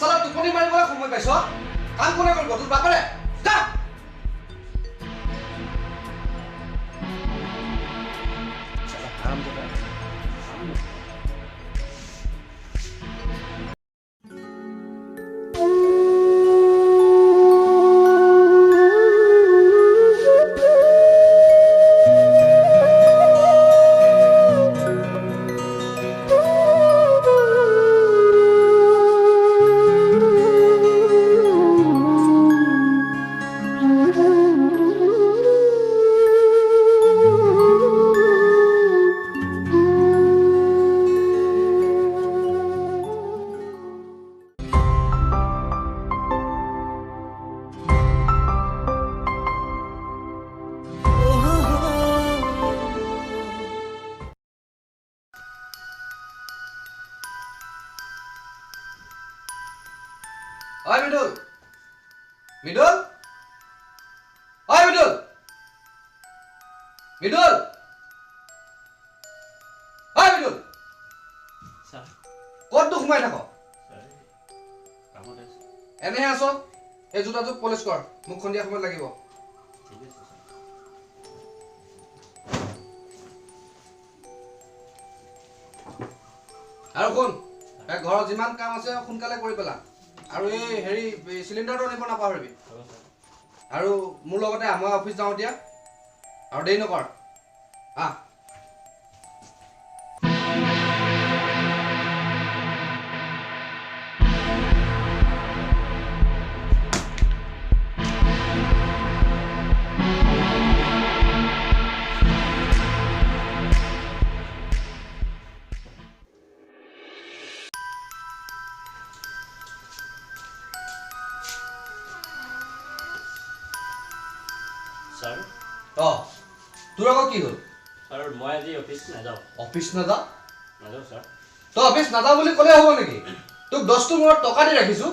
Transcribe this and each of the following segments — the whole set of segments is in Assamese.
সালা টোপনি মাৰিবলৈ সময় পাইছ কাম কোনে কৰিব তোৰ বাপেৰে যা সালা হাৰাম জাদা Oi Midul. Midul. Oi Midul. Midul. Oi Midul. Sir. Kod tu khumai thako. Sir. Kamot aise. Enehe aso. Ei juta tu polish kor. Muk khondia khomot lagibo. Thik ase sir. Aru kon. Ek ghor jiman kam ase khonkale kori pela. আৰু এই হেৰি সিলিন্ডাৰটো নিব নাপাহৰিবি আৰু মোৰ লগতে মই অফিস যাওঁ এতিয়া আৰু দেৰি নকৰ আ Sir. তোৰ আকৌ কি হ'ল Sir, মই আজি অফিস নাযাওঁ অফিস নাযাওঁ sir. তই অফিস নাযাওঁ বুলি ক'লে হ'ব নেকি তোক 10টো মূৰত টকা দি ৰাখিছো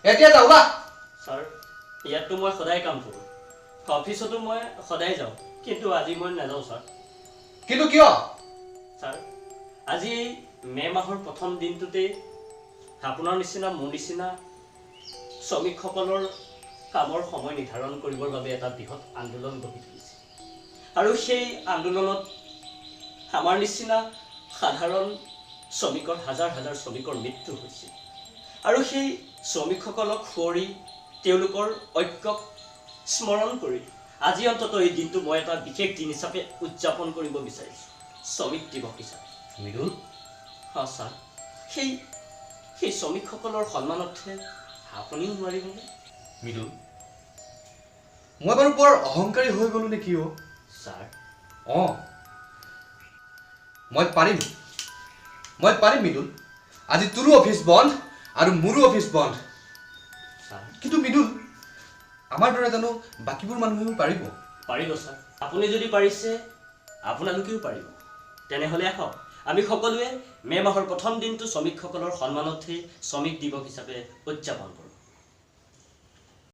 এতিয়া যা ওলা Sir, ইয়াততো মই সদায় কাম কৰোঁ অফিসতো মই সদায় যাওঁ কিন্তু আজি মই নাযাওঁ sir. কিন্তু কিয় Sir, আজি মে মাহৰ প্ৰথম দিনটোতে আপোনাৰ নিচিনা মোৰ নিচিনা শ্ৰমিকসকলৰ কামৰ সময় নিৰ্ধাৰণ কৰিবৰ বাবে এটা বৃহৎ আন্দোলন গঢ়ি তুলিছে আৰু সেই আন্দোলনত আমাৰ নিচিনা সাধাৰণ শ্ৰমিকৰ হাজাৰ হাজাৰ শ্ৰমিকৰ মৃত্যু হৈছে আৰু সেই শ্ৰমিকসকলক সুঁৱৰি তেওঁলোকৰ ঐক্যক স্মৰণ কৰি আজি অন্তত এই দিনটো মই এটা বিশেষ দিন হিচাপে উদযাপন কৰিব বিচাৰিছোঁ শ্ৰমিক দিৱস হিচাপে মিদুল হয় ছাৰ সেই শ্ৰমিকসকলৰ সন্মানাৰ্থে আপুনিও নোৱাৰিবনে মিদুল মই বাৰু বৰ অহংকাৰী হৈ গলো নেকি অ ছাৰ মই পাৰিম মিদুল আজি তোৰো অফিস বন্ধ আৰু মোৰো অফিস বন্ধ ছাৰ কিন্তু মিদুল আমাৰ দৰে জানো বাকিবোৰ মানুহেও পাৰিব পাৰিব ছাৰ আপুনি যদি পাৰিছে আপোনালোকেও পাৰিব তেনেহ'লে আহক আমি সকলোৱে মে মাহৰ প্ৰথম দিনটো শ্ৰমিকসকলৰ সন্মানাৰ্থে শ্ৰমিক দিৱস হিচাপে উদযাপন কৰোঁ